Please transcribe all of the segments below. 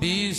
20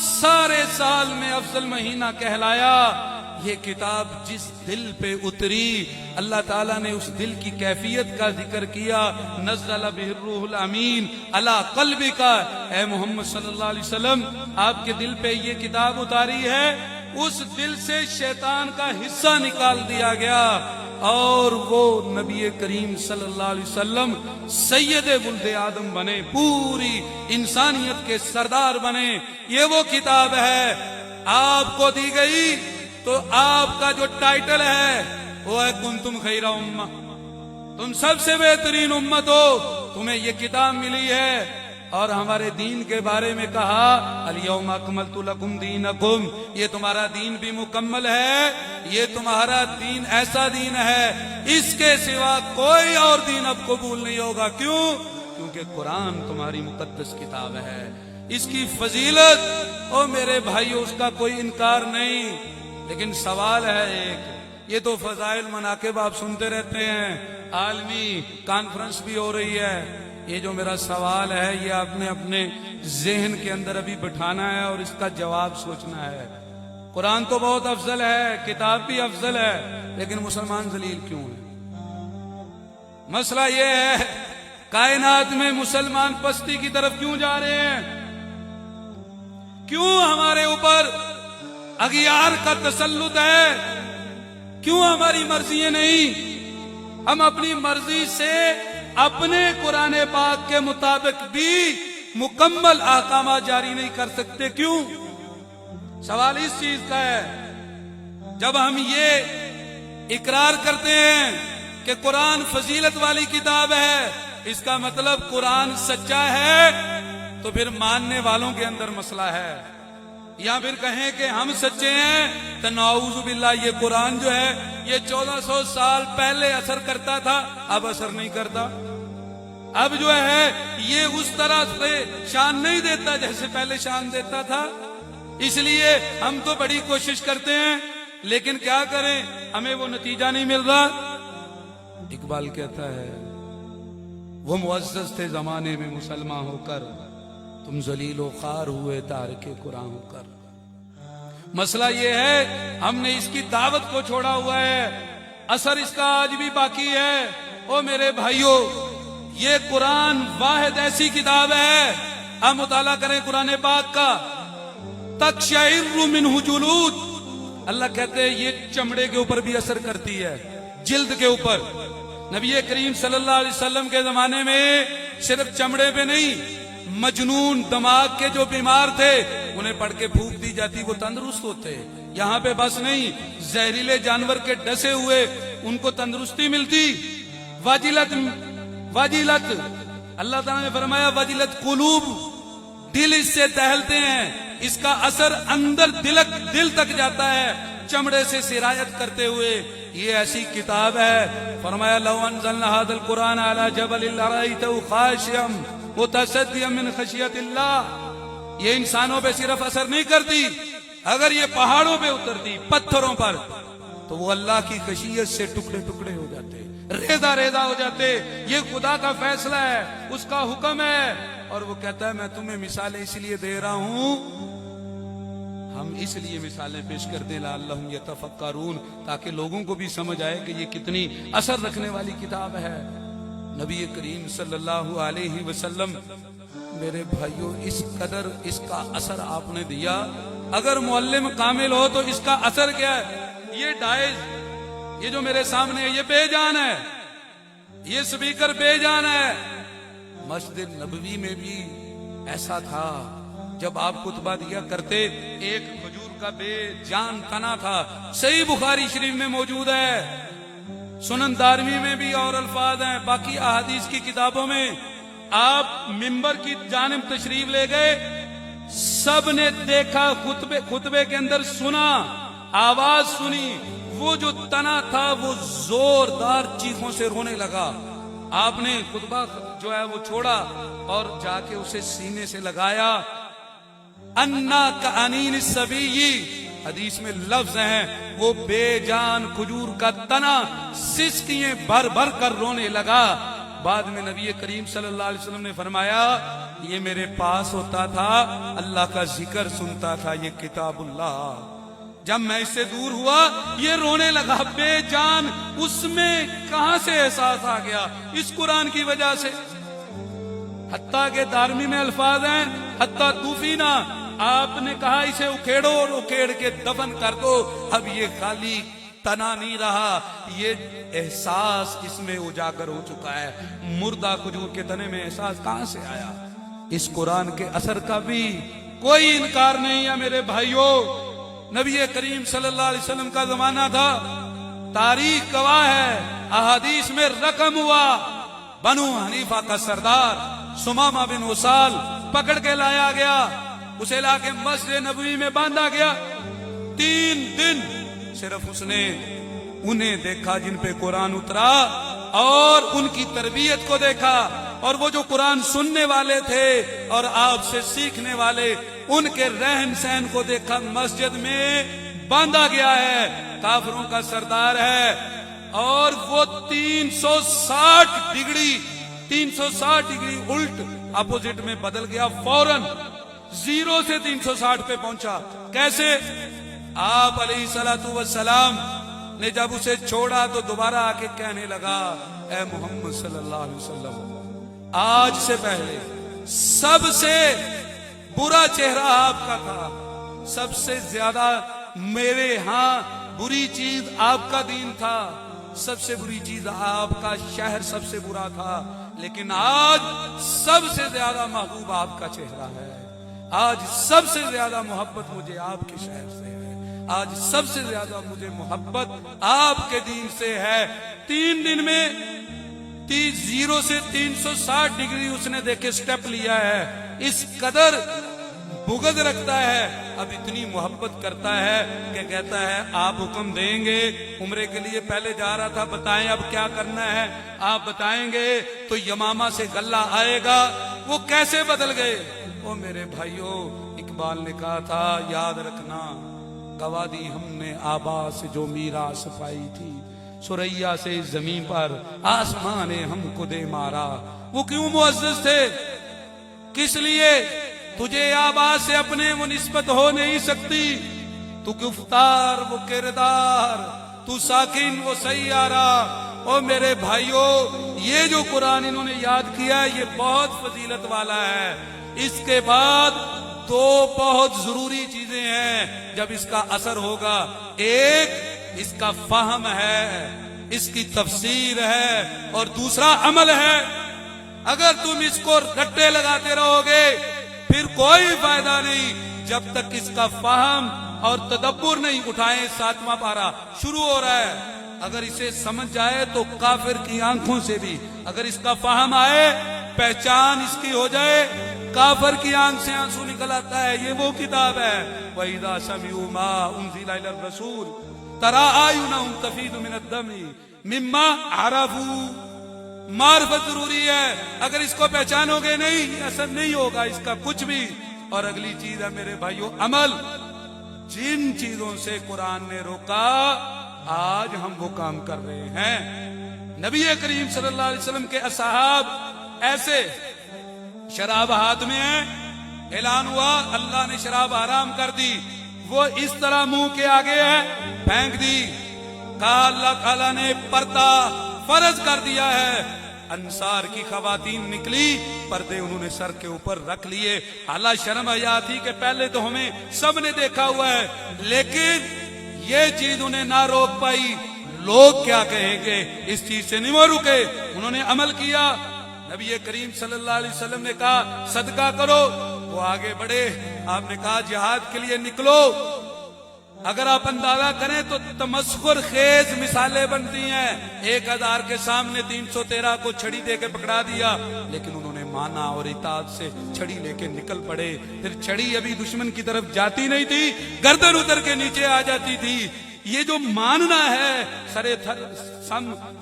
سارے سال میں افضل مہینہ کہلایا. یہ کتاب جس دل پہ اتری اللہ تعالیٰ نے اس دل کی کیفیت کا ذکر کیا. نزل بہ الروح الامین علی قلبک، اے محمد صلی اللہ علیہ وسلم آپ کے دل پہ یہ کتاب اتاری ہے. اس دل سے شیطان کا حصہ نکال دیا گیا اور وہ نبی کریم صلی اللہ علیہ وسلم سید ولد آدم بنے، پوری انسانیت کے سردار بنے. یہ وہ کتاب ہے آپ کو دی گئی. تو آپ کا جو ٹائٹل ہے وہ ہے کنتم خیر امہ، تم سب سے بہترین امت ہو، تمہیں یہ کتاب ملی ہے. اور ہمارے دین کے بارے میں کہا الیوم اکملت لکم دینکم، یہ تمہارا دین بھی مکمل ہے. یہ تمہارا دین ایسا دین ہے اس کے سوا کوئی اور دین اب قبول نہیں ہوگا. کیوں؟ کیونکہ قرآن تمہاری مقدس کتاب ہے. اس کی فضیلت او میرے بھائیو اس کا کوئی انکار نہیں، لیکن سوال ہے ایک. یہ تو فضائل مناقب آپ سنتے رہتے ہیں، عالمی کانفرنس بھی ہو رہی ہے. یہ جو میرا سوال ہے یہ آپ نے اپنے ذہن کے اندر ابھی بٹھانا ہے اور اس کا جواب سوچنا ہے. قرآن تو بہت افضل ہے، کتاب بھی افضل ہے، لیکن مسلمان ذلیل کیوں ہیں؟ مسئلہ یہ ہے کائنات میں مسلمان پستی کی طرف کیوں جا رہے ہیں؟ کیوں ہمارے اوپر اغیار کا تسلط ہے؟ کیوں ہماری مرضیاں نہیں؟ ہم اپنی مرضی سے اپنے قرآن پاک کے مطابق بھی مکمل احکامات جاری نہیں کر سکتے. کیوں؟ سوال اس چیز کا ہے. جب ہم یہ اقرار کرتے ہیں کہ قرآن فضیلت والی کتاب ہے، اس کا مطلب قرآن سچا ہے، تو پھر ماننے والوں کے اندر مسئلہ ہے. یا پھر کہیں کہ ہم سچے ہیں تو نعوذ باللہ یہ قرآن جو ہے یہ 1400 سال پہلے اثر کرتا تھا، اب اثر نہیں کرتا. اب جو ہے یہ اس طرح سے شان نہیں دیتا جیسے پہلے شان دیتا تھا. اس لیے ہم تو بڑی کوشش کرتے ہیں لیکن کیا کریں، ہمیں وہ نتیجہ نہیں مل رہا. اقبال کہتا ہے وہ معزز تھے زمانے میں مسلمان ہو کر، تم ذلیل و خوار ہوئے تارک قرآن ہو کر. مسئلہ یہ ہے ہم نے اس کی دعوت کو چھوڑا ہوا ہے، اثر اس کا آج بھی باقی ہے. او میرے بھائیو، یہ قرآن واحد ایسی کتاب ہے، آپ مطالعہ کریں قرآن پاک کا. تقشعر منہ جلود، اللہ کہتے ہیں یہ چمڑے کے اوپر بھی اثر کرتی ہے، جلد کے اوپر. نبی کریم صلی اللہ علیہ وسلم کے زمانے میں صرف چمڑے پہ نہیں، مجنون دماغ کے جو بیمار تھے انہیں پڑھ کے پھونک دی جاتی، وہ تندرست ہوتے. یہاں پہ بس نہیں، زہریلے جانور کے ڈسے ہوئے ان کو تندرستی ملتی. وجلت اللہ تعالیٰ نے فرمایا وجلت قلوب، دل اس سے دہلتے ہیں، اس کا اثر اندر دل تک جاتا ہے چمڑے سے سرایت کرتے ہوئے. یہ ایسی کتاب ہے، فرمایا لو انزلنا هذا القرآن على جبل لرأيته خاشعا متصدعا من خشیت اللہ. یہ انسانوں پہ صرف اثر نہیں کرتی، اگر یہ پہاڑوں پہ اترتی، پتھروں پر، تو وہ اللہ کی خشیت سے ٹکڑے ٹکڑے ہو جاتے، ریزہ ریزہ ہو جاتے. یہ خدا کا فیصلہ ہے، اس کا حکم ہے. اور وہ کہتا ہے میں تمہیں مثالیں اس لیے دے رہا ہوں، ہم اس لیے مثالیں پیش کر دیں لعلہم یتفکرون، تاکہ لوگوں کو بھی سمجھ آئے کہ یہ کتنی اثر رکھنے والی کتاب ہے. نبی کریم صلی اللہ علیہ وسلم میرے بھائیوں اس قدر اس کا اثر آپ نے دیا. اگر معلم کامل ہو تو اس کا اثر کیا ہے؟ یہ ڈائز، یہ جو میرے سامنے ہے یہ بے جان ہے، یہ سپیکر بے جان ہے. مسجد نبوی میں بھی ایسا تھا، جب آپ خطبہ دیا کرتے ایک کھجور کا بے جان تنا تھا. صحیح بخاری شریف میں موجود ہے، سنن دارمی میں بھی اور الفاظ ہیں، باقی احادیث کی کتابوں میں. آپ منبر کی جانب تشریف لے گئے، سب نے دیکھا، خطبے کے اندر سنا، آواز سنی، وہ جو تنا تھا وہ زوردار چیخوں سے رونے لگا. آپ نے خطبہ جو ہے وہ چھوڑا اور جا کے اسے سینے سے لگایا. انا کانین الصبی، حدیث میں لفظ ہیں، وہ بے جان کھجور کا تنا سسکیاں بھر بھر کر رونے لگا. بعد میں نبی کریم صلی اللہ علیہ وسلم نے فرمایا یہ میرے پاس ہوتا تھا، اللہ کا ذکر سنتا تھا، یہ کتاب اللہ۔ جب میں اس سے دور ہوا یہ رونے لگا، بے جان، اس میں کہاں سے احساس آ گیا؟ اس قرآن کی وجہ سے۔ حتیٰ کہ دارمی میں الفاظ ہیں حتیٰ دوفینا، آپ نے کہا اسے اکھیڑو اور اکھیڑ کے دفن کر دو، اب یہ خالی تنا نہیں رہا، یہ احساس اس میں اجاگر ہو چکا ہے۔ مردہ کھجور کے تنے میں احساس کہاں سے آیا؟ اس قرآن کے اثر کا بھی کوئی انکار نہیں ہے میرے بھائیوں۔ نبی کریم صلی اللہ علیہ وسلم کا زمانہ تھا، تاریخ گواہ ہے، احادیث میں رقم ہوا، بنو حنیفہ کا سردار سمامہ بن وصال پکڑ کے لایا گیا، اسے لا کے مسجد نبوی میں باندھا گیا۔ 3 دن صرف اس نے انہیں دیکھا جن پہ قرآن اترا، اور ان کی تربیت کو دیکھا، اور وہ جو قرآن سننے والے تھے اور آپ سے سیکھنے والے، ان کے رہن سہن کو دیکھا۔ مسجد میں باندھا گیا ہے، کافروں کا سردار ہے، اور وہ 360 ڈگری الٹ اپوزٹ میں بدل گیا، فوراً 0 سے 360 پہ پہنچا۔ کیسے؟ آپ علیہ السلام نے جب اسے چھوڑا تو دوبارہ آ کے کہنے لگا، اے محمد صلی اللہ علیہ وسلم، آج سے پہلے سب سے برا چہرہ آپ کا تھا، سب سے زیادہ میرے ہاں بری چیز آپ کا دین تھا، سب سے بری چیز آپ کا شہر سب سے برا تھا، لیکن آج سب سے زیادہ محبوب آپ کا چہرہ ہے، آج سب سے زیادہ محبت مجھے آپ کے شہر سے ہے، آج سب سے زیادہ مجھے محبت آپ کے دین سے ہے۔ 3 دن میں 0 سے 360 ڈگری اس نے دیکھے سٹیپ لیا ہے، اس قدر بغض رکھتا ہے، اب اتنی محبت کرتا ہے کہ کہتا ہے آپ حکم دیں گے، عمرے کے لیے پہلے جا رہا تھا، بتائیں اب کیا کرنا ہے، آپ بتائیں گے تو یمامہ سے غلہ آئے گا۔ وہ کیسے بدل گئے؟ او میرے بھائیوں، اقبال نے کہا تھا یاد رکھنا، گوادی ہم نے آبا سے جو میراث پائی تھی، سریا سے زمین پر آسمان نے ہم کو دے مارا۔ وہ کیوں معزز تھے؟ کس لیے؟ تجھے آبا سے اپنے وہ نسبت ہو نہیں سکتی، تو گفتار وہ کردار، تو ساکن وہ سیارہ۔ او میرے بھائیوں، یہ جو قرآن انہوں نے یاد کیا ہے یہ بہت فضیلت والا ہے۔ اس کے بعد 2 بہت ضروری چیزیں ہیں جب اس کا اثر ہوگا، ایک اس کا فہم ہے، اس کی تفسیر ہے، اور دوسرا عمل ہے۔ اگر تم اس کو رٹے لگاتے رہو گے پھر کوئی فائدہ نہیں، جب تک اس کا فہم اور تدبر نہیں اٹھائیں۔ 7واں پارہ شروع ہو رہا ہے، اگر اسے سمجھ جائے تو کافر کی آنکھوں سے بھی، اگر اس کا فہم آئے، پہچان اس کی ہو جائے، کافر کی آنکھ سے آنسو نکل آتا ہے۔ یہ وہ کتاب ہے، وَإِذَا سَمِعُوا مَا أُنزِلَ إِلَى الرَّسُولِ تَرَىٰ أَعْيُنَهُمْ تَفِيضُ مِنَ الدَّمْعِ مِمَّا عَرَفُوا۔ معرفت ضروری ہے، اگر اس کو پہچانو گے نہیں، اثر نہیں ہوگا اس کا کچھ بھی۔ اور اگلی چیز ہے میرے بھائیو، عمل۔ جن چیزوں سے قرآن نے روکا آج ہم وہ کام کر رہے ہیں۔ نبی کریم صلی اللہ علیہ وسلم کے اصحاب ایسے، شراب ہاتھ میں ہے، اعلان ہوا اللہ نے شراب حرام کر دی، وہ اس طرح منہ کے آگے ہے، پھینک دی، کہا اللہ تعالیٰ نے پردہ فرض کر دیا ہے۔ انصار کی خواتین نکلی، پردے انہوں نے سر کے اوپر رکھ لیے، حالانکہ شرم حیا تھی کہ پہلے تو ہمیں سب نے دیکھا ہوا ہے، لیکن یہ چیز انہیں نہ روک پائی۔ لوگ کیا کہیں گے، اس چیز سے نہیں وہ رکے، انہوں نے عمل کیا۔ نبی کریم صلی اللہ علیہ وسلم نے کہا صدقہ کرو، وہ آگے بڑھے، آپ نے کہا جہاد کے لیے نکلو۔ اگر آپ اندازہ کریں تو تمسخر خیز مثالیں بنتی ہیں۔ 1000 کے سامنے 313 کو چھڑی دے کے پکڑا دیا، لیکن انہوں نے مانا اور اطاعت سے چھڑی لے کے نکل پڑے۔ پھر چھڑی ابھی دشمن کی طرف جاتی نہیں تھی، گردن اتر کے نیچے آ جاتی تھی۔ یہ جو ماننا ہے، سرے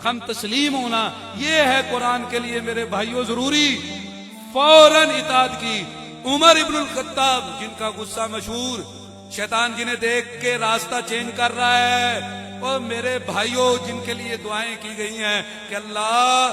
خم تسلیم ہونا، یہ ہے قرآن کے لیے میرے بھائیوں ضروری۔ فوراً اطاعت کی۔ عمر ابن الخطاب، جن کا غصہ مشہور، شیطان جنہیں دیکھ کے راستہ چینج کر رہا ہے، اور میرے بھائیوں جن کے لیے دعائیں کی گئی ہیں کہ اللہ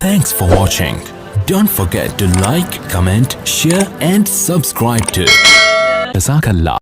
Thanks for watching. Don't forget to like, comment, share and subscribe to Jazakallah.